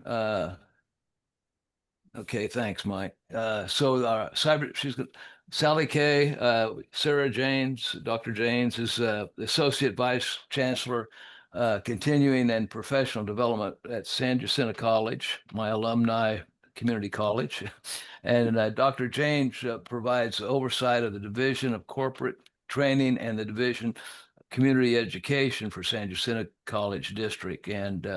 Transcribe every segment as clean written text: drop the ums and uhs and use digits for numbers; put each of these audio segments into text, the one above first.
Okay, thanks, Mike. Sallie K, Sarah Janes, Dr. Janes is the Associate Vice Chancellor, Continuing and Professional Development at San Jacinto College, my alumni community college. And Dr. James provides oversight of the Division of Corporate Training and the Division of Community Education for San Jacinto College District. And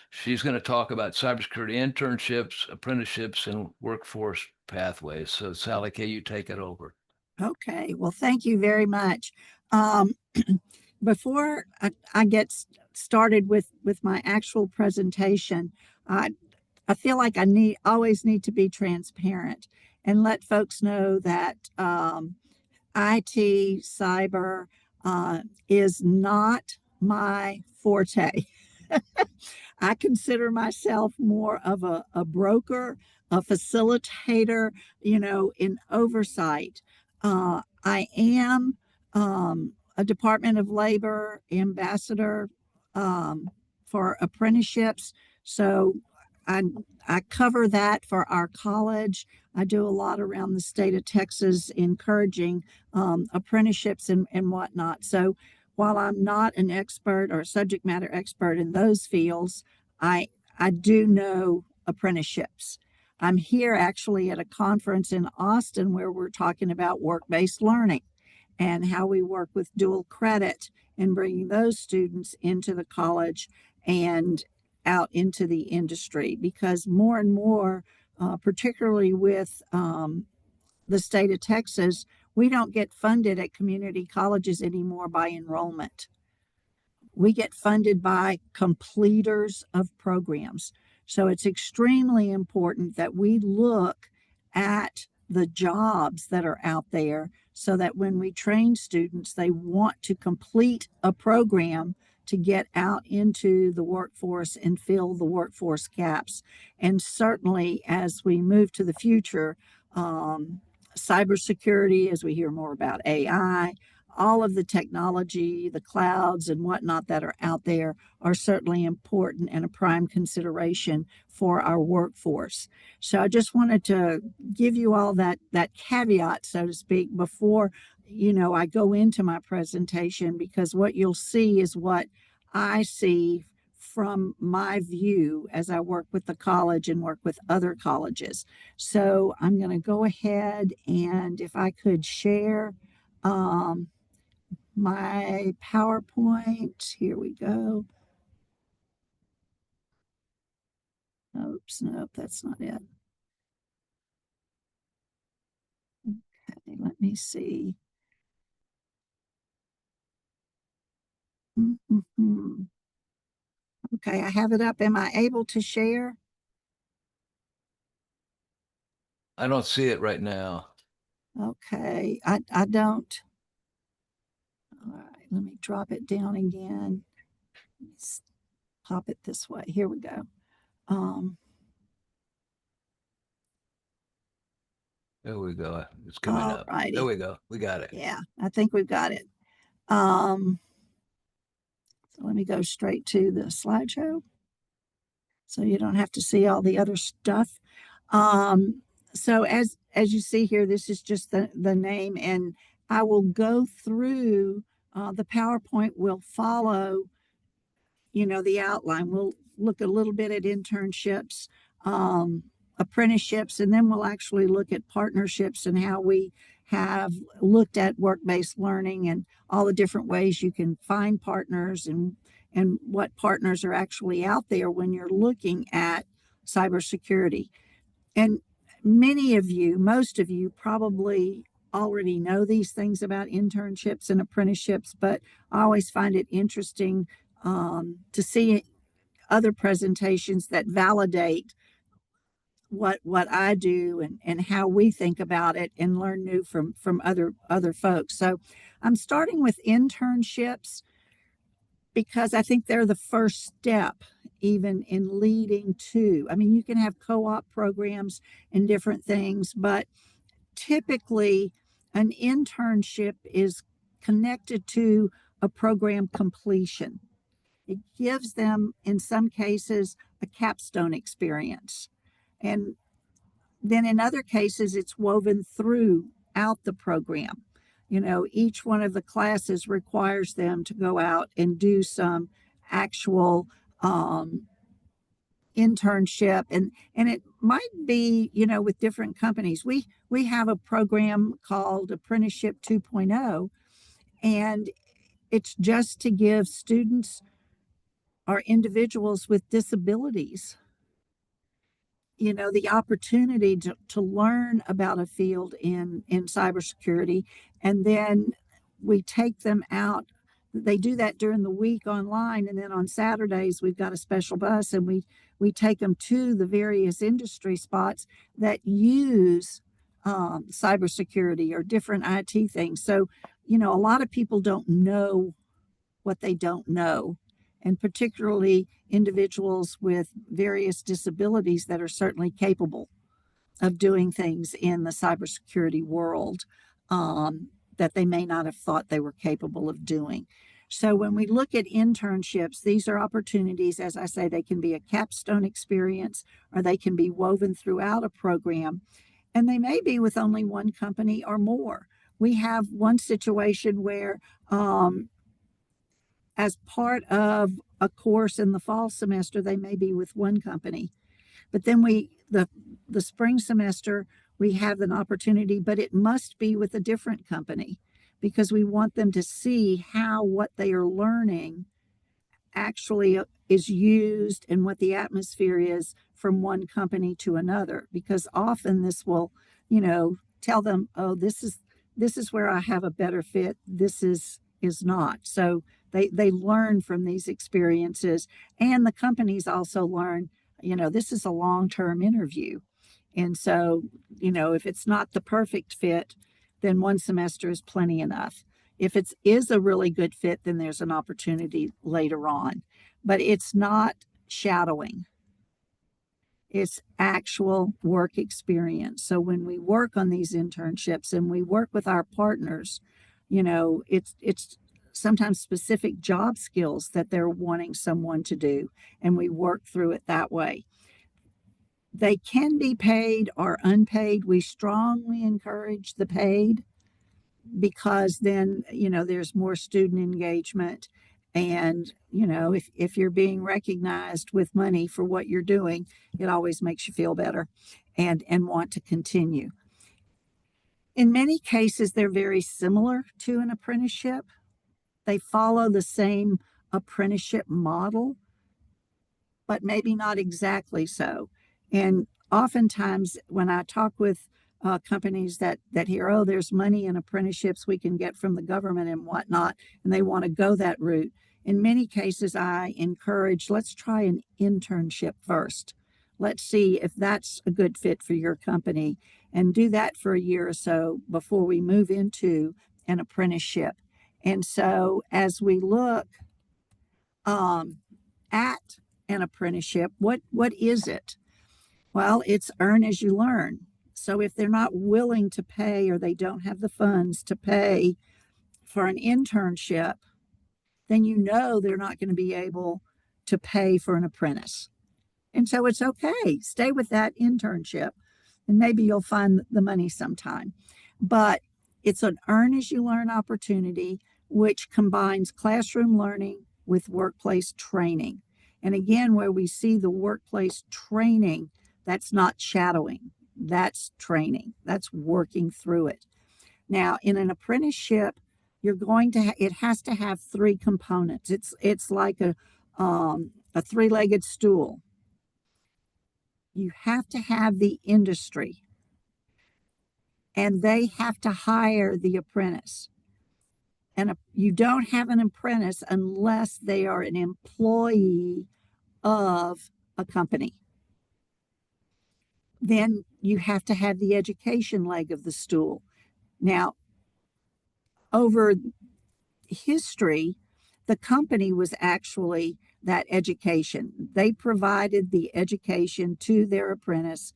she's going to talk about cybersecurity internships, apprenticeships, and workforce pathways. So, Sallie, can you take it over? Okay, well, thank you very much. Um, before I get started with my actual presentation, I feel like I always need to be transparent and let folks know that IT, cyber, is not my forte. I consider myself more of a broker, a facilitator, in oversight. I am a Department of Labor ambassador for apprenticeships. So I, I cover that for our college. I do a lot around the state of Texas, encouraging apprenticeships and whatnot. So while I'm not an expert or a subject matter expert in those fields, I do know apprenticeships. I'm here actually at a conference in Austin where we're talking about work-based learning and how we work with dual credit and bringing those students into the college and out into the industry, because more and more, particularly with the state of Texas, we don't get funded at community colleges anymore by enrollment. We get funded by completers of programs. So it's extremely important that we look at the jobs that are out there so that when we train students, they want to complete a program to get out into the workforce and fill the workforce gaps. And certainly as we move to the future, cybersecurity, as we hear more about AI, all of the technology, the clouds and whatnot that are out there are certainly important and a prime consideration for our workforce. So I just wanted to give you all that caveat, so to speak, before I go into my presentation, because what you'll see is what I see from my view as I work with the college and work with other colleges. So I'm going to go ahead, and if I could share my PowerPoint. Here we go. Oops, nope, that's not it. Okay, let me see. Okay, I have it up. Am I able to share? I don't see it right now. Okay, I don't. All right, let me drop it down again. Let's pop it this way. Here we go. There we go. It's coming up. There we go. We got it. Yeah, I think we've got it. So let me go straight to the slideshow so you don't have to see all the other stuff. So as you see here, this is just the name, and I will go through the PowerPoint will follow, the outline. We'll look a little bit at internships, apprenticeships, and then we'll actually look at partnerships and how we have looked at work-based learning and all the different ways you can find partners and what partners are actually out there when you're looking at cybersecurity. And many of you, most of you probably already know these things about internships and apprenticeships, but I always find it interesting to see other presentations that validate what I do and how we think about it and learn new from other folks. So I'm starting with internships because I think they're the first step even in leading to, I mean, you can have co-op programs and different things, but typically an internship is connected to a program completion. It gives them, in some cases, a capstone experience. And then in other cases, it's woven throughout the program. Each one of the classes requires them to go out and do some actual internship, and it might be with different companies. We have a program called Apprenticeship 2.0, and it's just to give students or individuals with disabilities the opportunity to learn about a field in cybersecurity. And then we take them out. They do that during the week online, and then on Saturdays we've got a special bus, and we take them to the various industry spots that use cybersecurity or different IT things. So a lot of people don't know what they don't know, and particularly individuals with various disabilities that are certainly capable of doing things in the cybersecurity world that they may not have thought they were capable of doing. So when we look at internships, these are opportunities. As I say, they can be a capstone experience, or they can be woven throughout a program, and they may be with only one company or more. We have one situation where as part of a course in the fall semester, they may be with one company. But then the spring semester, we have an opportunity, but it must be with a different company, because we want them to see how what they are learning actually is used and what the atmosphere is from one company to another. Because often this will, tell them, oh, this is where I have a better fit. This is not. So they learn from these experiences, and the companies also learn, this is a long-term interview. And so, if it's not the perfect fit, then one semester is plenty enough. If it is a really good fit, then there's an opportunity later on. But it's not shadowing. It's actual work experience. So when we work on these internships and we work with our partners, it's sometimes specific job skills that they're wanting someone to do, and we work through it that way. They can be paid or unpaid. We strongly encourage the paid, because then, there's more student engagement. And, if you're being recognized with money for what you're doing, it always makes you feel better and want to continue. In many cases, they're very similar to an apprenticeship. They follow the same apprenticeship model, but maybe not exactly so. And oftentimes when I talk with companies that hear, oh, there's money in apprenticeships we can get from the government and whatnot, and they want to go that route, in many cases I encourage, let's try an internship first. Let's see if that's a good fit for your company, and do that for a year or so before we move into an apprenticeship. And so as we look at an apprenticeship, what is it? Well, it's earn as you learn. So if they're not willing to pay, or they don't have the funds to pay for an internship, then they're not going to be able to pay for an apprentice. And so it's okay. Stay with that internship, and maybe you'll find the money sometime. But it's an earn as you learn opportunity, which combines classroom learning with workplace training. And again, where we see the workplace training, that's not shadowing, that's training, that's working through it. Now, in an apprenticeship, it has to have three components. It's like a three-legged stool. You have to have the industry, and they have to hire the apprentice. And you don't have an apprentice unless they are an employee of a company. Then you have to have the education leg of the stool. Now, over history, the company was actually that education. They provided the education to their apprentice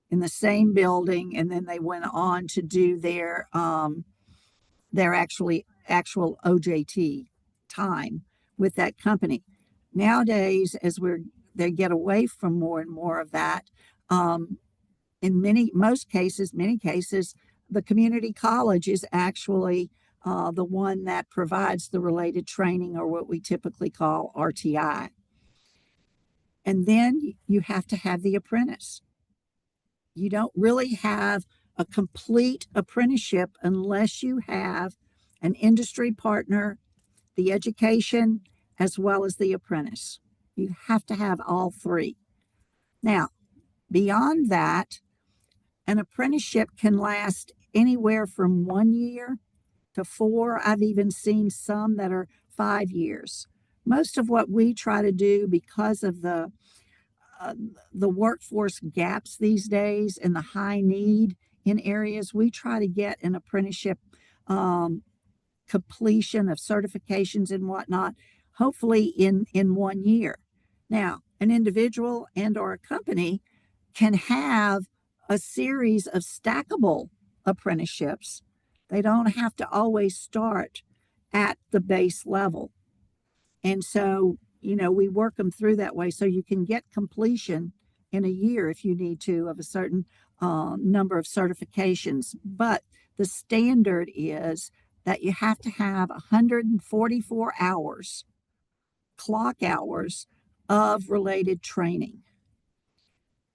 in the same building, and then they went on to do their actual OJT time, with that company. Nowadays, as they get away from more and more of that, in many cases, the community college is actually the one that provides the related training, or what we typically call RTI. And then you have to have the apprentice. You don't really have a complete apprenticeship unless you have an industry partner, the education, as well as the apprentice. You have to have all three. Now, beyond that, an apprenticeship can last anywhere from 1 year to 4. I've even seen some that are 5 years. Most of what we try to do, because of the workforce gaps these days and the high need in areas, we try to get an apprenticeship completion of certifications and whatnot, hopefully in 1 year. Now, an individual and or a company can have a series of stackable apprenticeships. They don't have to always start at the base level. And so, we work them through that way, so you can get completion in a year if you need to of a certain number of certifications. But the standard is that you have to have 144 hours, clock hours, of related training.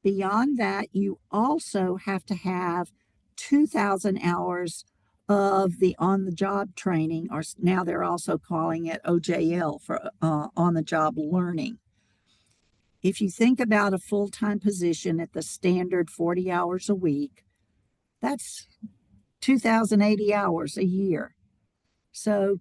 Beyond that, you also have to have 2,000 hours of the on-the-job training, or now they're also calling it OJL, for on-the-job learning. If you think about a full-time position at the standard 40 hours a week, that's 2,080 hours a year. So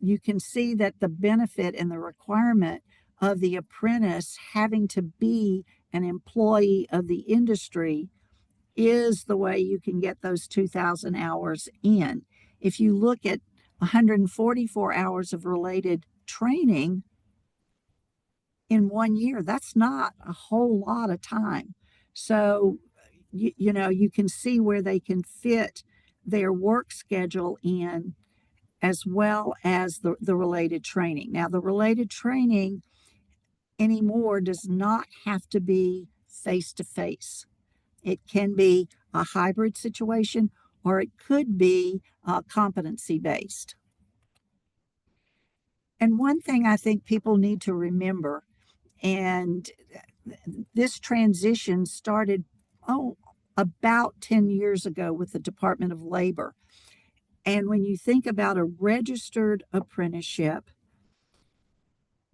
you can see that the benefit and the requirement of the apprentice having to be an employee of the industry is the way you can get those 2,000 hours in. If you look at 144 hours of related training in 1 year, that's not a whole lot of time. So, you can see where they can fit their work schedule in, as well as the related training. Now, the related training anymore does not have to be face-to-face. It can be a hybrid situation, or it could be competency-based. And one thing I think people need to remember, and this transition started, about 10 years ago with the Department of Labor. And when you think about a registered apprenticeship,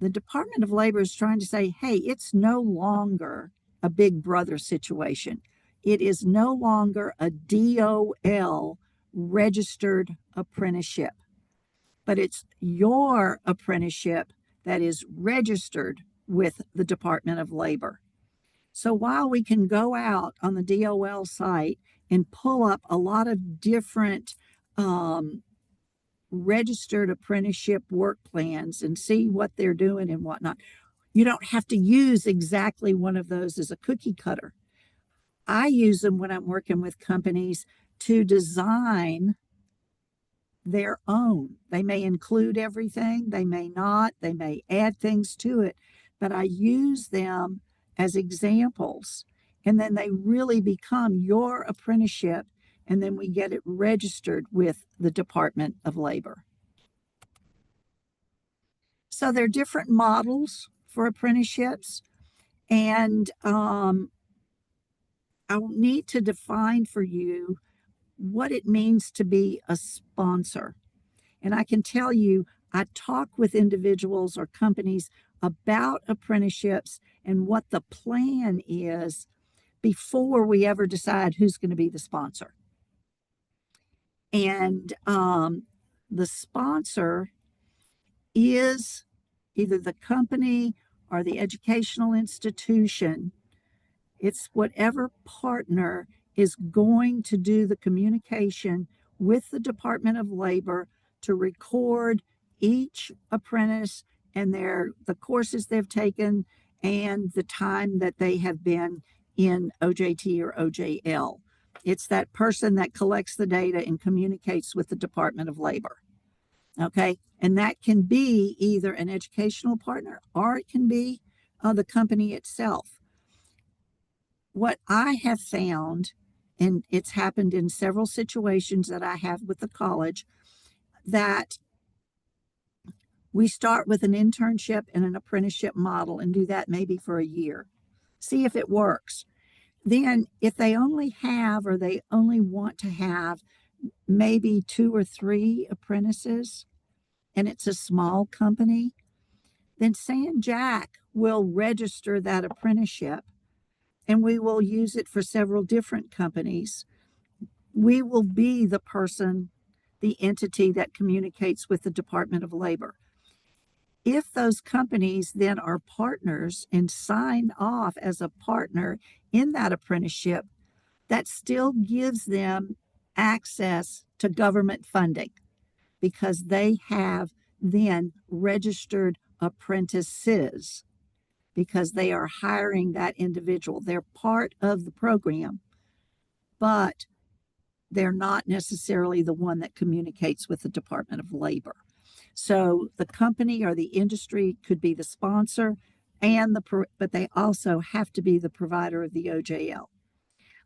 the Department of Labor is trying to say, hey, it's no longer a big brother situation. It is no longer a DOL registered apprenticeship, but it's your apprenticeship that is registered with the Department of Labor. So while we can go out on the DOL site and pull up a lot of different registered apprenticeship work plans and see what they're doing and whatnot, you don't have to use exactly one of those as a cookie cutter. I use them when I'm working with companies to design their own. They may include everything, they may not, they may add things to it, but I use them as examples, and then they really become your apprenticeship, and then we get it registered with the Department of Labor. So there are different models for apprenticeships, and I'll need to define for you what it means to be a sponsor. And I can tell you, I talk with individuals or companies about apprenticeships and what the plan is before we ever decide who's going to be the sponsor. And the sponsor is either the company or the educational institution. It's whatever partner is going to do the communication with the Department of Labor to record each apprentice and the courses they've taken and the time that they have been in OJT or OJL. It's that person that collects the data and communicates with the Department of Labor. Okay. And that can be either an educational partner or it can be the company itself. What I have found, and it's happened in several situations that I have with the college, that we start with an internship and an apprenticeship model and do that maybe for a year. See if it works. Then, if they only have or they only want to have maybe 2 or 3 apprentices and it's a small company, then San Jack will register that apprenticeship and we will use it for several different companies. We will be the person, the entity that communicates with the Department of Labor. If those companies then are partners and sign off as a partner in that apprenticeship, that still gives them access to government funding because they have then registered apprentices because they are hiring that individual. They're part of the program, but they're not necessarily the one that communicates with the Department of Labor. So the company or the industry could be the sponsor but they also have to be the provider of the OJL.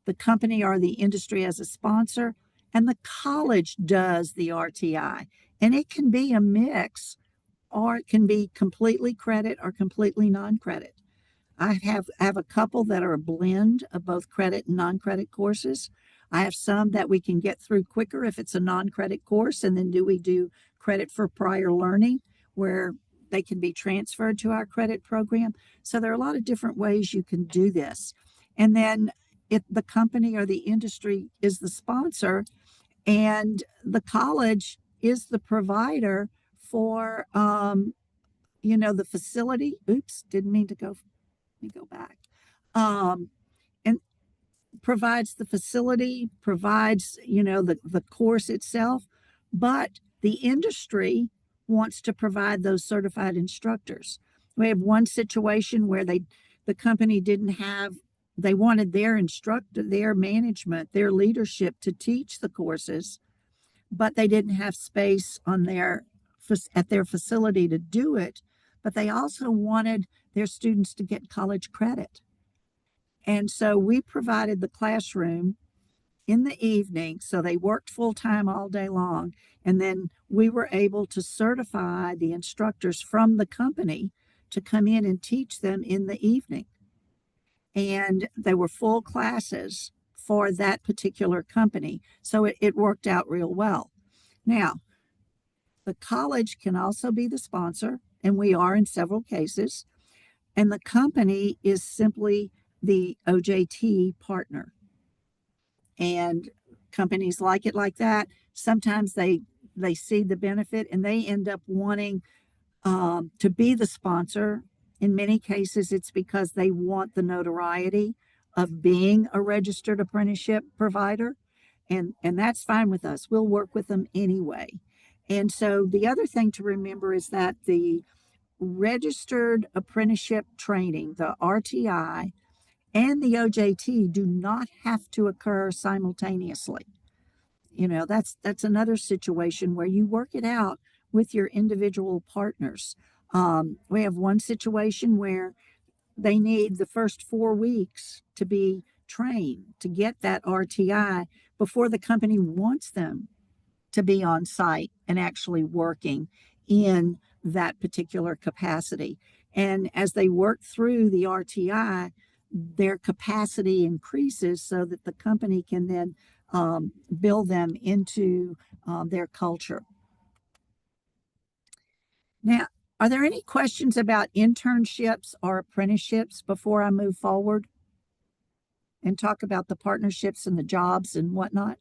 The company or the industry as a sponsor, and the college does the RTI. And it can be a mix, or it can be completely credit or completely non-credit. I have a couple that are a blend of both credit and non-credit courses. I have some that we can get through quicker if it's a non-credit course, and then we do credit for prior learning where they can be transferred to our credit program. So there are a lot of different ways you can do this. And then if the company or the industry is the sponsor and the college is the provider for the facility. Oops, didn't mean to go. Let me go back. And provides the facility, provides the course itself, but the industry wants to provide those certified instructors. We have one situation where the company didn't have, they wanted their instructor, their management, their leadership to teach the courses, but they didn't have space at their facility to do it. But they also wanted their students to get college credit. And so we provided the classroom in the evening. So they worked full time all day long. And then we were able to certify the instructors from the company to come in and teach them in the evening. And they were full classes for that particular company. So it worked out real well. Now, the college can also be the sponsor, and we are in several cases. And the company is simply the OJT partner. And companies like it like that. Sometimes they see the benefit and they end up wanting to be the sponsor. In many cases, it's because they want the notoriety of being a registered apprenticeship provider. And that's fine with us. We'll work with them anyway. And so the other thing to remember is that the registered apprenticeship training, the RTI, and the OJT do not have to occur simultaneously. That's another situation where you work it out with your individual partners. We have one situation where they need the first 4 weeks to be trained to get that RTI before the company wants them to be on site and actually working in that particular capacity. And as they work through the RTI, their capacity increases so that the company can then build them into their culture. Now, are there any questions about internships or apprenticeships before I move forward and talk about the partnerships and the jobs and whatnot?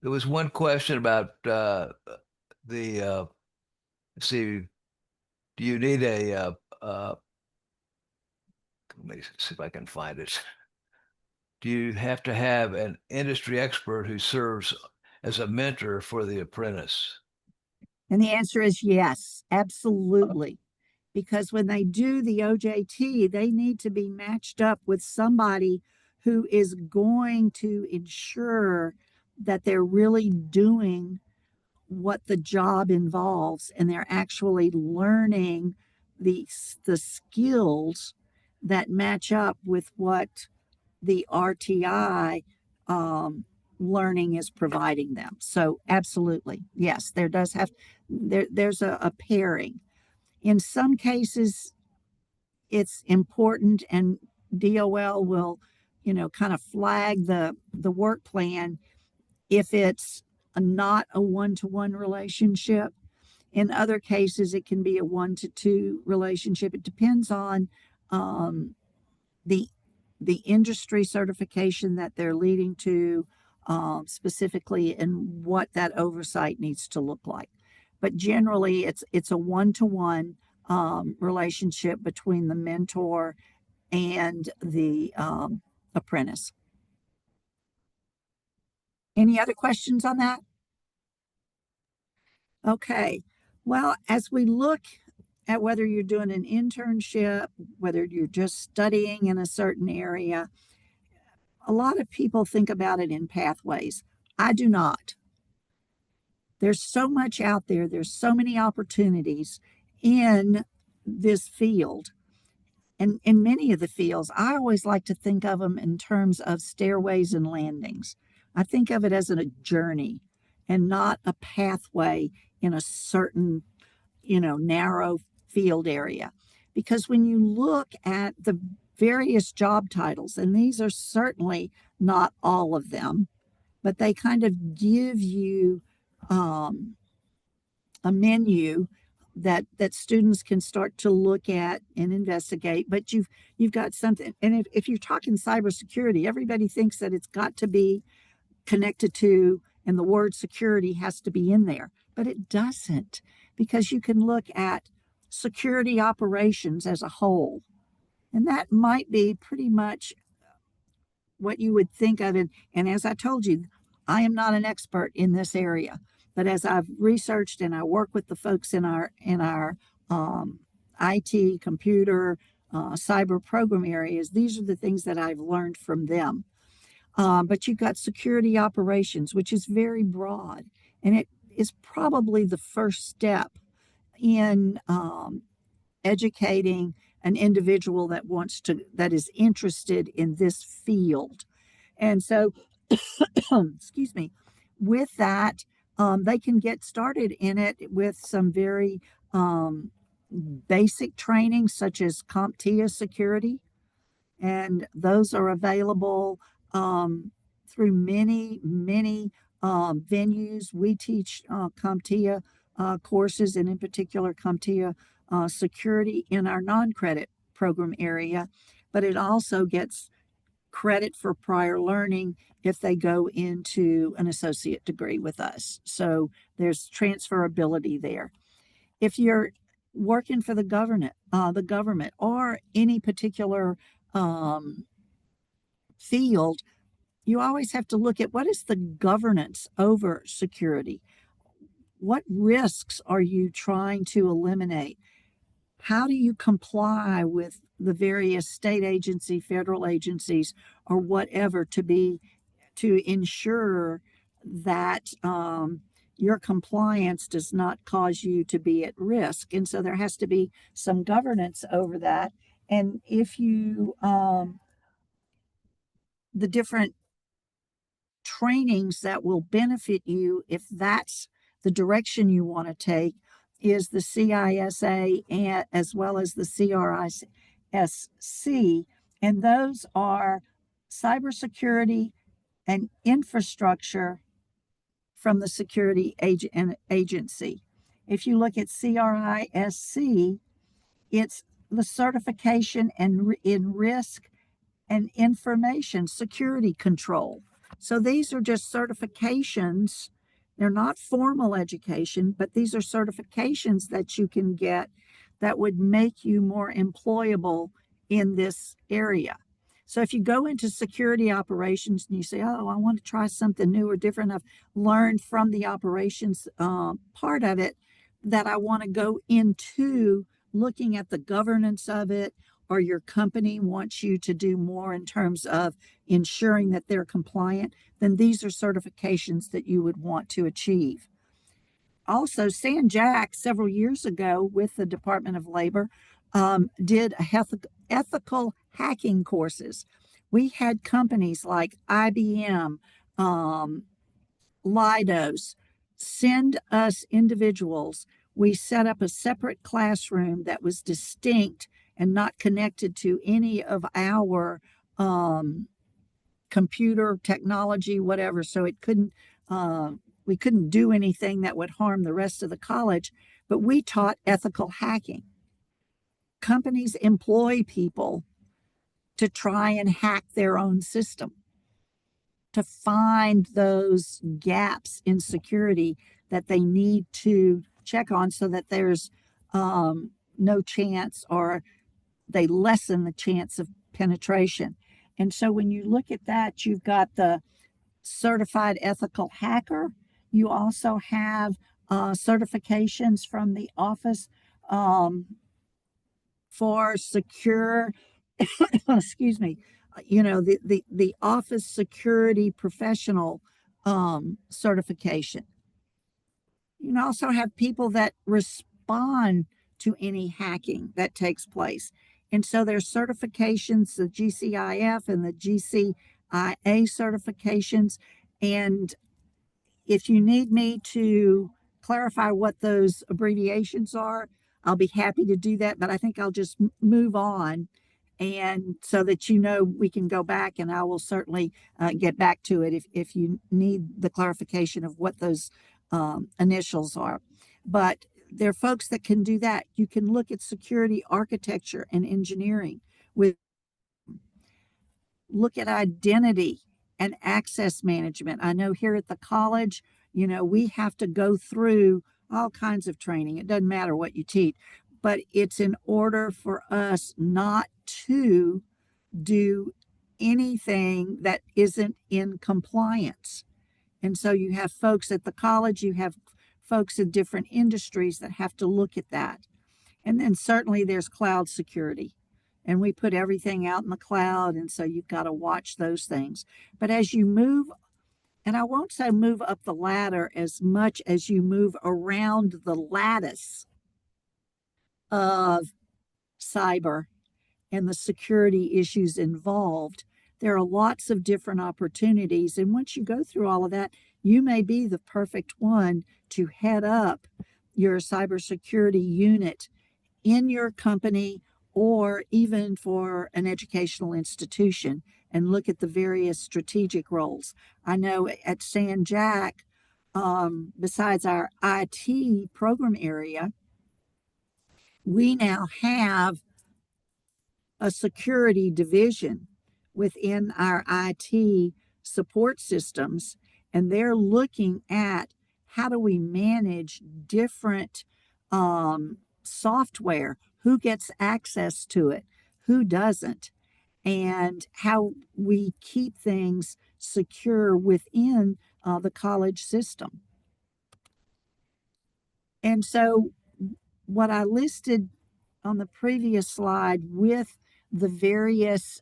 There was one question about see, do you need let me see if I can find it. Do you have to have an industry expert who serves as a mentor for the apprentice? And the answer is yes, absolutely. Because when they do the OJT, they need to be matched up with somebody who is going to ensure that they're really doing what the job involves, and they're actually learning the skills that match up with what the RTI learning is providing them. So absolutely, yes, there does have there's a pairing. In some cases, it's important, and DOL will, kind of flag the work plan if it's not a one-to-one relationship. In other cases, it can be a one-to-two relationship. It depends on um, the the industry certification that they're leading to, specifically, and what that oversight needs to look like. But generally, it's a one-to-one relationship between the mentor and the apprentice. Any other questions on that? Okay. Well, as we look at whether you're doing an internship, whether you're just studying in a certain area, a lot of people think about it in pathways. I do not. There's so much out there, there's so many opportunities in this field. And in many of the fields, I always like to think of them in terms of stairways and landings. I think of it as a journey and not a pathway in a certain, narrow field area. Because when you look at the various job titles, and these are certainly not all of them, but they kind of give you a menu that students can start to look at and investigate. But you've got something, and if you're talking cybersecurity, everybody thinks that it's got to be connected to, and the word security has to be in there, but it doesn't, because you can look at security operations as a whole, and that might be pretty much what you would think of it. And as I told you, I am not an expert in this area, but as I've researched and I work with the folks in our IT, computer, cyber program areas, these are the things that I've learned from them. But you've got security operations, which is very broad, and it is probably the first step in educating an individual that is interested in this field. And so, excuse me, with that, they can get started in it with some very basic training, such as CompTIA security, and those are available through many venues. We teach CompTIA courses, and in particular CompTIA security in our non-credit program area, but it also gets credit for prior learning if they go into an associate degree with us. So there's transferability there. If you're working for the government, or any particular field, you always have to look at what is the governance over security. What risks are you trying to eliminate? How do you comply with the various state agency, federal agencies, or whatever to ensure that your compliance does not cause you to be at risk? And so there has to be some governance over that. And if you the different trainings that will benefit you, if that's the direction you want to take, is the CISA and as well as the CRISC, and those are cybersecurity and infrastructure from the security agency. If you look at CRISC, it's the certification and in risk and information security control. So these are just certifications. They're not formal education, but these are certifications that you can get that would make you more employable in this area. So if you go into security operations and you say, oh, I want to try something new or different, I've learned from the operations part of it that I want to go into looking at the governance of it, or your company wants you to do more in terms of ensuring that they're compliant, then these are certifications that you would want to achieve. also, San Jack several years ago with the Department of Labor did ethical hacking courses. We had companies like IBM, um, Lidos send us individuals. We set up a separate classroom that was distinct and not connected to any of our um, computer technology, whatever. So it couldn't, we couldn't do anything that would harm the rest of the college. But we taught ethical hacking. Companies employ people to try and hack their own system, to find those gaps in security that they need to check on so that there's no chance, or they lessen the chance of penetration. And so when you look at that, you've got the certified ethical hacker. You also have certifications from the Office for Secure, excuse me, the Office Security Professional certification. You can also have people that respond to any hacking that takes place. And so there's certifications, the GCIF and the GCIA certifications. And if you need me to clarify what those abbreviations are, I'll be happy to do that. But I think I'll just move on, and so that we can go back, and I will certainly get back to it if you need the clarification of what those initials are. But there are folks that can do that. You can look at security architecture and engineering, look at identity and access management. I know here at the college, we have to go through all kinds of training. It doesn't matter what you teach, but it's in order for us not to do anything that isn't in compliance. And so you have folks at the college, you have folks in different industries that have to look at that. And then certainly there's cloud security. And we put everything out in the cloud, and so you've got to watch those things. But as you move, and I won't say move up the ladder as much as you move around the lattice of cyber and the security issues involved, there are lots of different opportunities. And once you go through all of that, you may be the perfect one to head up your cybersecurity unit in your company, or even for an educational institution, and look at the various strategic roles. I know at San Jack, besides our IT program area, we now have a security division within our IT support systems, and they're looking at how do we manage different software, who gets access to it, who doesn't, and how we keep things secure within the college system. And so what I listed on the previous slide with the various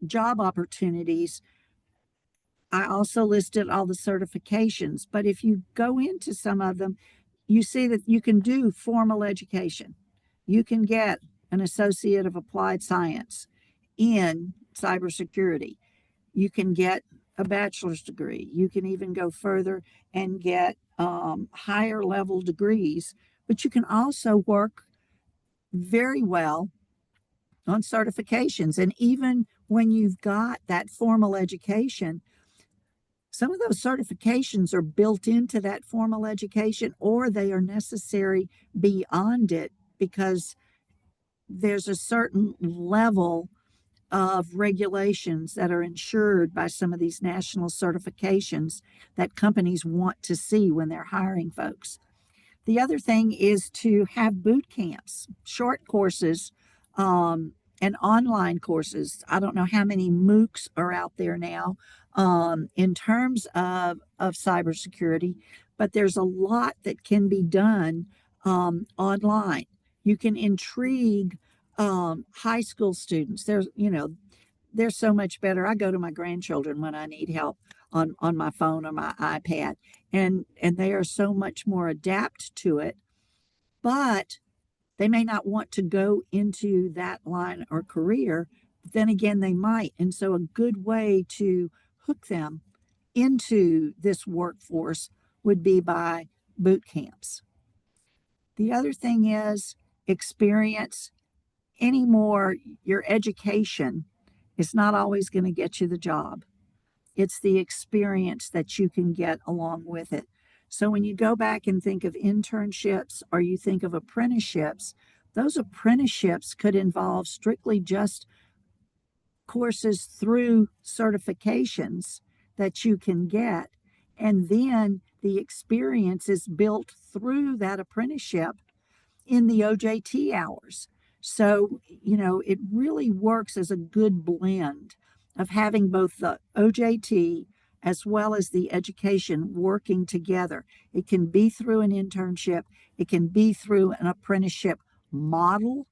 job opportunities, I also listed all the certifications. But if you go into some of them, you see that you can do formal education. You can get an Associate of Applied Science in cybersecurity. You can get a bachelor's degree. You can even go further and get higher level degrees. But you can also work very well on certifications. And even when you've got that formal education, some of those certifications are built into that formal education, or they are necessary beyond it, because there's a certain level of regulations that are ensured by some of these national certifications that companies want to see when they're hiring folks. The other thing is to have boot camps, short courses, and online courses. I don't know how many MOOCs are out there now in terms of cybersecurity, but there's a lot that can be done online. You can intrigue high school students. They're so much better. I go to my grandchildren when I need help on my phone or my iPad, and they are so much more adapt to it, but they may not want to go into that line or career. But then again, they might, and so a good way to hook them into this workforce would be by boot camps. The other thing is experience. Anymore, your education is not always going to get you the job. It's the experience that you can get along with it. So when you go back and think of internships or you think of apprenticeships, those apprenticeships could involve strictly just courses through certifications that you can get. And then the experience is built through that apprenticeship in the OJT hours. So, it really works as a good blend of having both the OJT as well as the education working together. It can be through an internship, it can be through an apprenticeship model,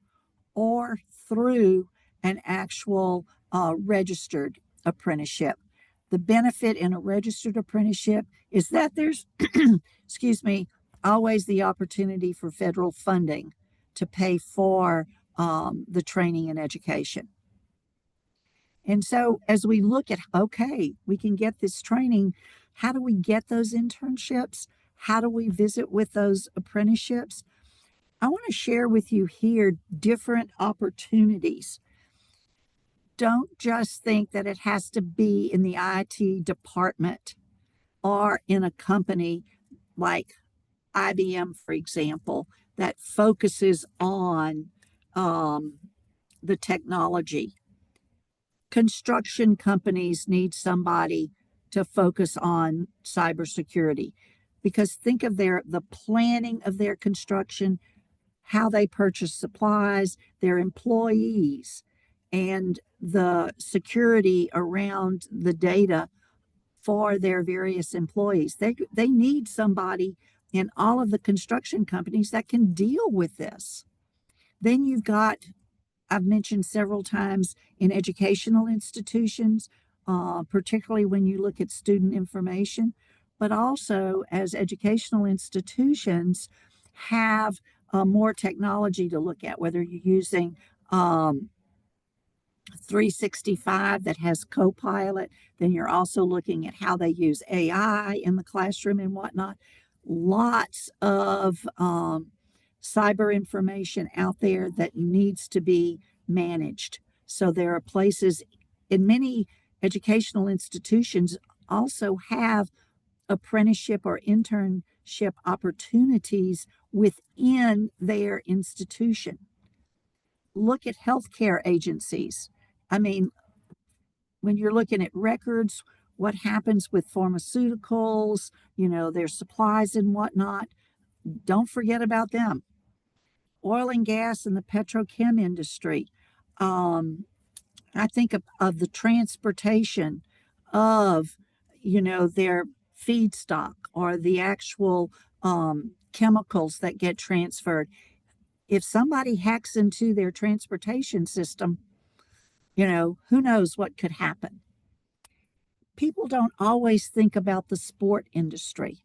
or through an actual registered apprenticeship. The benefit in a registered apprenticeship is that there's, excuse me, always the opportunity for federal funding to pay for the training and education. And so as we look at, okay, we can get this training, how do we get those internships? How do we visit with those apprenticeships? I want to share with you here different opportunities. Don't just think that it has to be in the IT department or in a company like IBM, for example, that focuses on the technology. Construction companies need somebody to focus on cybersecurity, because think of the planning of their construction, how they purchase supplies, their employees, and the security around the data for their various employees. They need somebody in all of the construction companies that can deal with this. Then you've got, I've mentioned several times, in educational institutions, particularly when you look at student information, but also as educational institutions have more technology to look at, whether you're using 365 that has Copilot, then you're also looking at how they use AI in the classroom and whatnot. Lots of cyber information out there that needs to be managed. So there are places in many educational institutions also have apprenticeship or internship opportunities within their institution. Look at healthcare agencies. I mean, when you're looking at records, what happens with pharmaceuticals, their supplies and whatnot, don't forget about them. Oil and gas and the petrochem industry. I think of the transportation of, their feedstock or the actual chemicals that get transferred. If somebody hacks into their transportation system, who knows what could happen. People don't always think about the sport industry.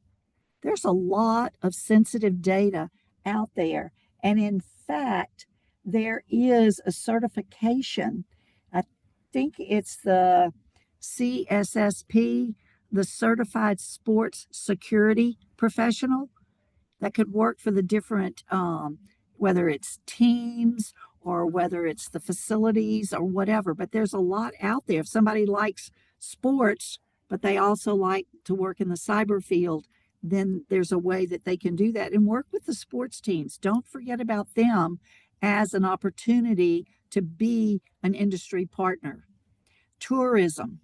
There's a lot of sensitive data out there. And in fact, there is a certification. I think it's the CSSP, the Certified Sports Security Professional, that could work for the different, whether it's teams or whether it's the facilities or whatever. But there's a lot out there. If somebody likes sports, but they also like to work in the cyber field, then there's a way that they can do that and work with the sports teams. Don't forget about them as an opportunity to be an industry partner. Tourism,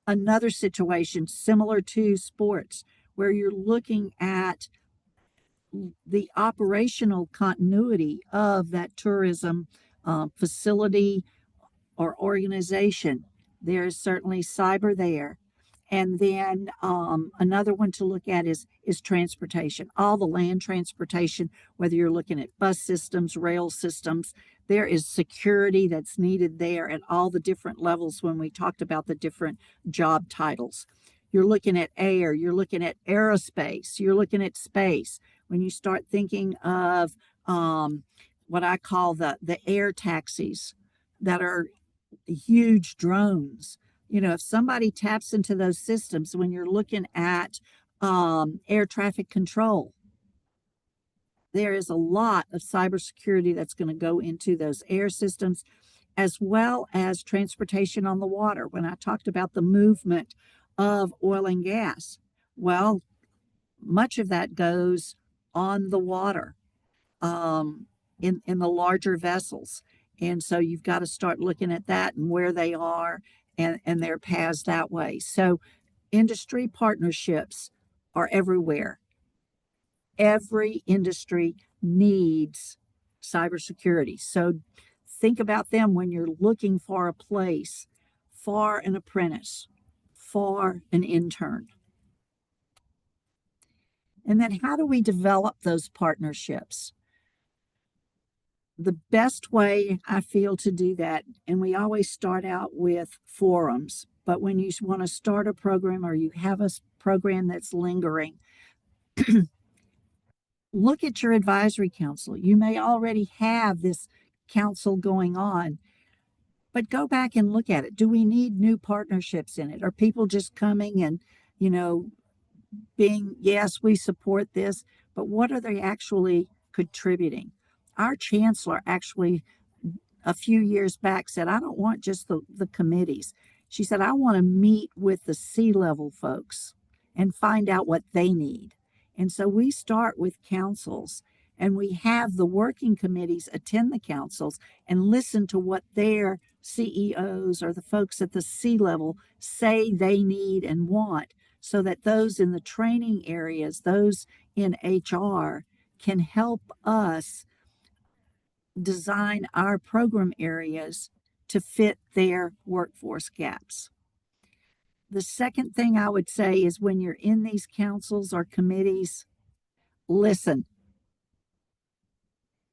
another situation similar to sports, where you're looking at the operational continuity of that tourism facility or organization. There's certainly cyber there. And then another one to look at is transportation, all the land transportation, whether you're looking at bus systems, rail systems. There is security that's needed there at all the different levels when we talked about the different job titles. You're looking at air, you're looking at aerospace, you're looking at space. When you start thinking of what I call the air taxis that are huge drones. You know, if somebody taps into those systems when you're looking at air traffic control, there is a lot of cybersecurity that's going to go into those air systems, as well as transportation on the water. When I talked about the movement of oil and gas, well, much of that goes on the water in the larger vessels. And so you've got to start looking at that and where they are and their paths that way. So industry partnerships are everywhere. Every industry needs cybersecurity. So think about them when you're looking for a place for an apprentice, for an intern. And then how do we develop those partnerships? The best way I feel to do that, and we always start out with forums, but when you want to start a program or you have a program that's lingering, look at your advisory council. You may already have this council going on, but go back and look at it. Do we need new partnerships in it? Are people just coming and, you know, being, yes, we support this, but what are they actually contributing? Our chancellor actually, a few years back, said, I don't want just the committees. She said, I want to meet with the C-level folks and find out what they need. And so we start with councils, and we have the working committees attend the councils and listen to what their CEOs or the folks at the C-level say they need and want, so that those in the training areas, those in HR, can help us design our program areas to fit their workforce gaps. The second thing I would say is when you're in these councils or committees, listen.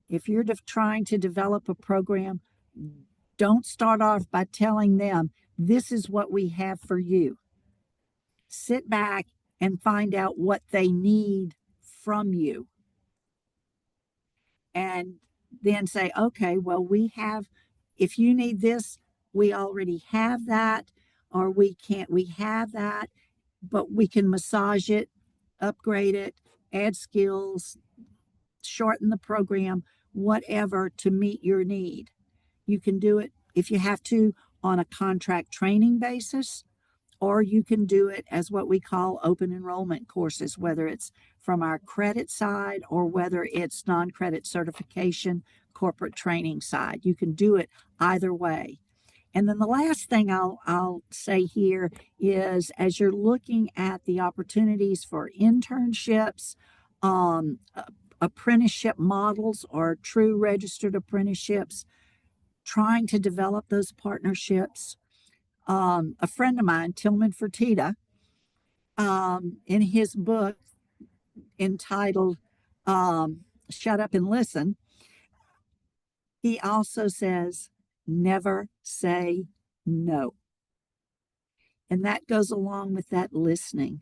If you're trying to develop a program, don't start off by telling them, this is what we have for you. Sit back and find out what they need from you. And then say, okay, well, we have, if you need this, we already have that, or we have that, but we can massage it, upgrade it, add skills, shorten the program, whatever to meet your need. You can do it if you have to on a contract training basis, or you can do it as what we call open enrollment courses, whether it's from our credit side or whether it's non-credit certification, corporate training side. You can do it either way. And then the last thing I'll say here is, as you're looking at the opportunities for internships, apprenticeship models or true registered apprenticeships, trying to develop those partnerships. A friend of mine, Tillman Fertitta, in his book entitled Shut Up and Listen, he also says, never say no. And that goes along with that listening.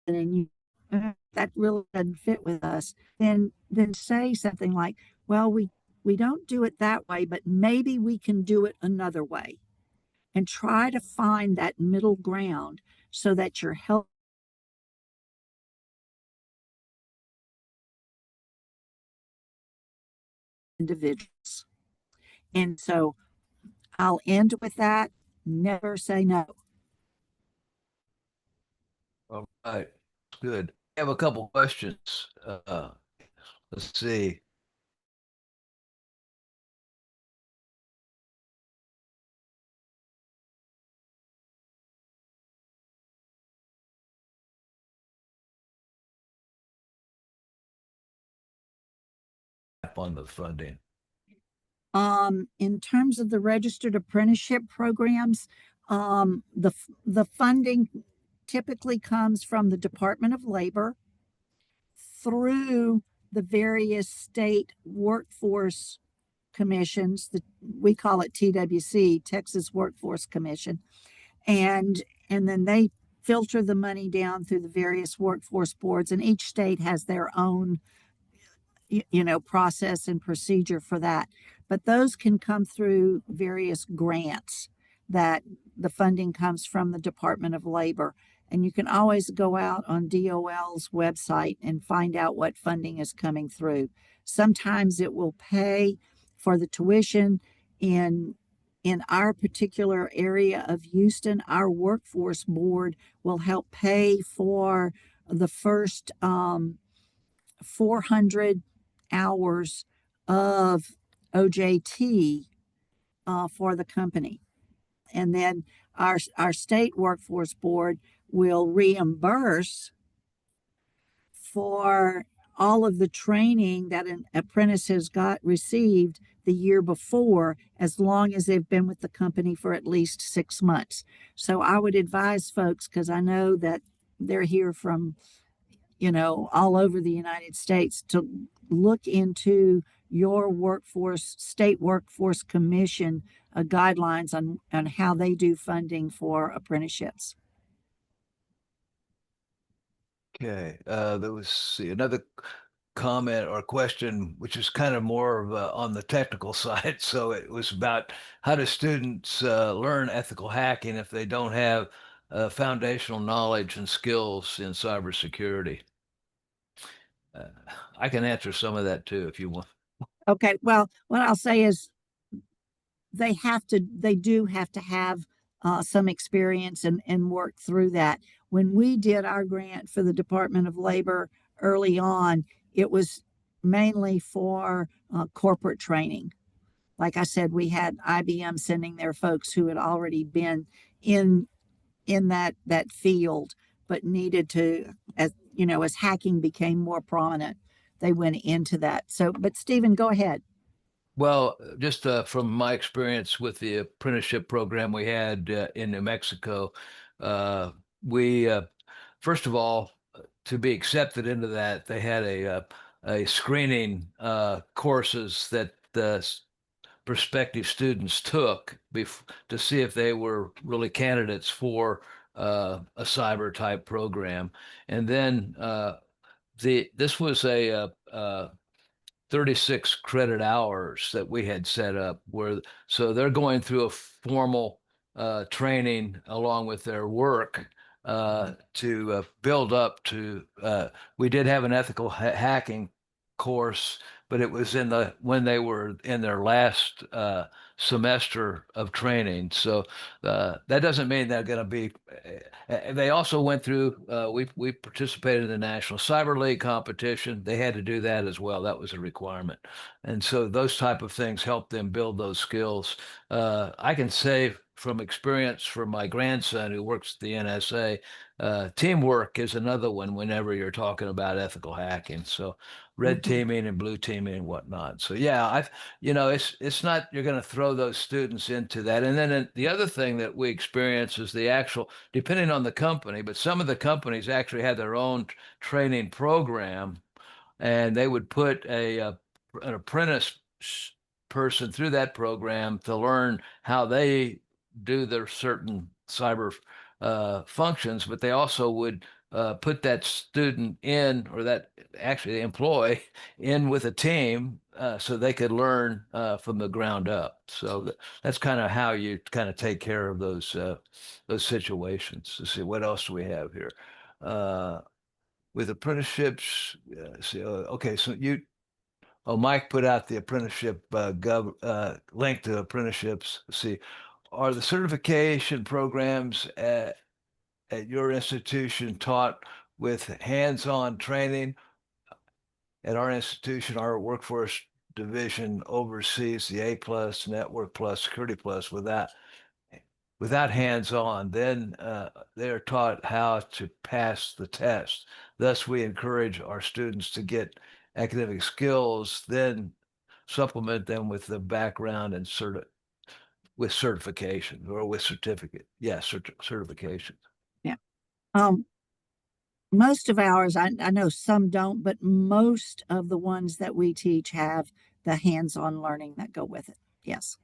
And you, that really doesn't fit with us, then say something like, well, we don't do it that way, but maybe we can do it another way. And try to find that middle ground so that you're helping individuals. And so I'll end with that. Never say no. All right. Good. I have a couple questions. Let's see. On the funding. In terms of the registered apprenticeship programs, the funding typically comes from the Department of Labor through the various state workforce commissions. We call it TWC, Texas Workforce Commission, and then they filter the money down through the various workforce boards, and each state has their own process and procedure for that. But those can come through various grants that the funding comes from the Department of Labor. And you can always go out on DOL's website and find out what funding is coming through. Sometimes it will pay for the tuition in our particular area of Houston. Our workforce board will help pay for the first 400 hours of OJT for the company. And then our state workforce board will reimburse for all of the training that an apprentice has received the year before, as long as they've been with the company for at least 6 months. So I would advise folks, because I know that they're here from all over the United States, to look into your state workforce commission guidelines on how they do funding for apprenticeships. Okay, there was another comment or question, which is kind of more of on the technical side. So it was about how do students learn ethical hacking if they don't have foundational knowledge and skills in cybersecurity? I can answer some of that too if you want. Okay, well, what I'll say is they do have to have some experience and work through that. When we did our grant for the Department of Labor early on, it was mainly for corporate training. Like I said, we had IBM sending their folks who had already been in that field, but needed to, as hacking became more prominent, they went into that. So, but Stephen, go ahead. Well, just from my experience with the apprenticeship program we had in New Mexico, we first of all, to be accepted into that, they had a screening courses that the prospective students took to see if they were really candidates for a cyber type program, and then this was a 36 credit hours that we had set up so they're going through a formal training along with their work to build up to we did have an ethical hacking course, but it was when they were in their last semester of training. So that doesn't mean they're going to be. They also went through. We participated in the National Cyber League competition. They had to do that as well. That was a requirement, and so those type of things help them build those skills. I can say from experience from my grandson who works at the NSA, teamwork is another one whenever you're talking about ethical hacking. So red teaming and blue teaming and whatnot. So yeah, it's not, you're going to throw those students into that. And then the other thing that we experience is the actual, depending on the company, but some of the companies actually had their own training program, and they would put an apprentice person through that program to learn how they do their certain cyber functions, but they also would put that student in, or that actually the employee in with a team so they could learn from the ground up. So that's kind of how you kind of take care of those situations. Let's see, what else do we have here? With apprenticeships, okay, so Mike put out the apprenticeship link to apprenticeships. Let's see, are the certification programs at your institution taught with hands-on training? At our institution, our workforce division oversees the A+, Network Plus, Security Plus without hands-on. Then they're taught how to pass the test. Thus, we encourage our students to get academic skills, then supplement them with the background and with certification or with certificate. Yeah, certification. Yeah. Um, most of ours, I know some don't, but most of the ones that we teach have the hands-on learning that go with it. Yes.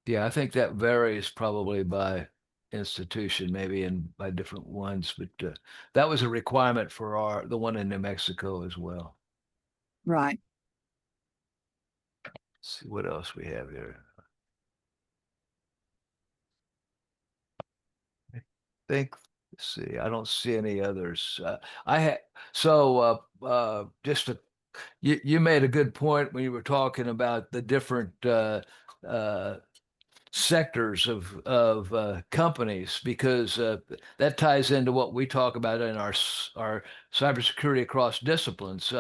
Yeah, I think that varies probably by institution, maybe, and by different ones, but that was a requirement for the one in New Mexico as well. Right. Let's see what else we have here. I think, let's see, I don't see any others. I had so just to, you made a good point when you were talking about the different uh, sectors of companies, because that ties into what we talk about in our cybersecurity across disciplines.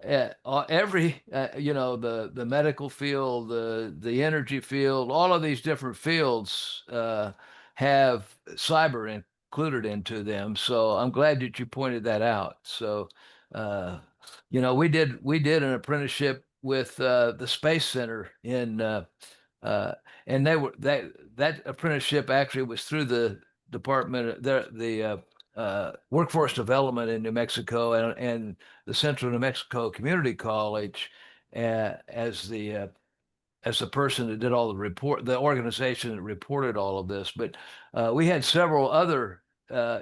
Every the medical field, the energy field, all of these different fields have cyber included into them. So I'm glad that you pointed that out. So we did an apprenticeship with the Space Center in uh, and that apprenticeship actually was through the department, the workforce development in New Mexico, and the Central New Mexico Community College, as the person that did all the organization that reported all of this. But we had several other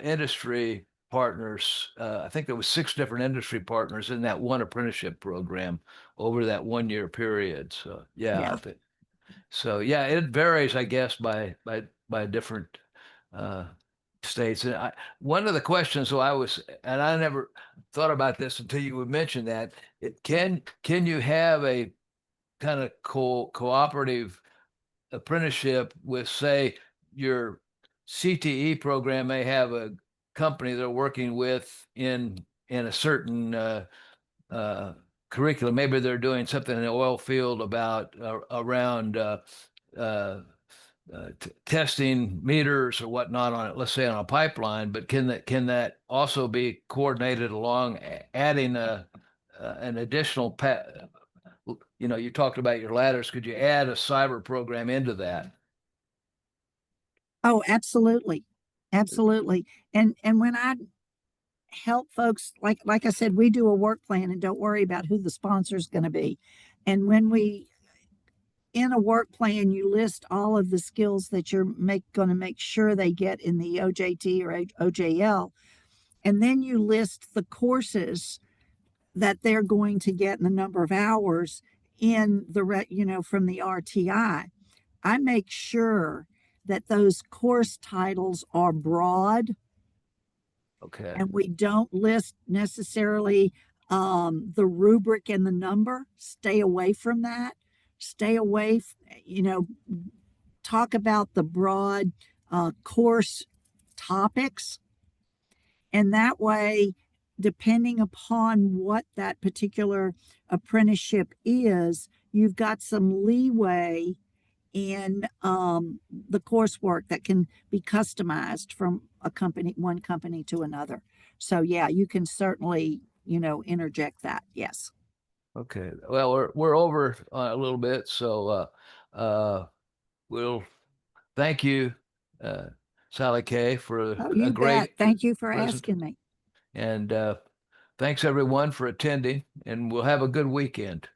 industry partners. I think there was 6 different industry partners in that one apprenticeship program over that 1 year period. So yeah, I Yeah. think so. Yeah, it varies, I guess, by different uh, states. And one of the questions, and I never thought about this until you would mention that, can you have a kind of cooperative apprenticeship with, say, your CTE program may have a company they're working with in a certain uh, curriculum. Maybe they're doing something in the oil field about around testing meters or whatnot on it, let's say on a pipeline. But can that also be coordinated along, adding an additional you talked about your ladders. Could you add a cyber program into that? Oh, absolutely. Absolutely. And when I help folks, like I said, we do a work plan and don't worry about who the sponsor is going to be. And when we in a work plan, you list all of the skills that you're going to make sure they get in the OJT or OJL, and then you list the courses that they're going to get in the number of hours in from the RTI. I make sure that those course titles are broad, Okay. and we don't list necessarily the rubric and the number. Stay away from that. Stay away, talk about the broad course topics. And that way, depending upon what that particular apprenticeship is, you've got some leeway in the coursework that can be customized from one company to another. So yeah, you can certainly, interject that. Yes. Okay. Well, we're over a little bit, so we'll thank you, uh, Sally Kay, for Oh, a you bet. great Thank you for present, asking me. and thanks everyone for attending, and we'll have a good weekend.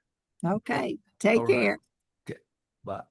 Okay. Take All right. care. Okay. Bye.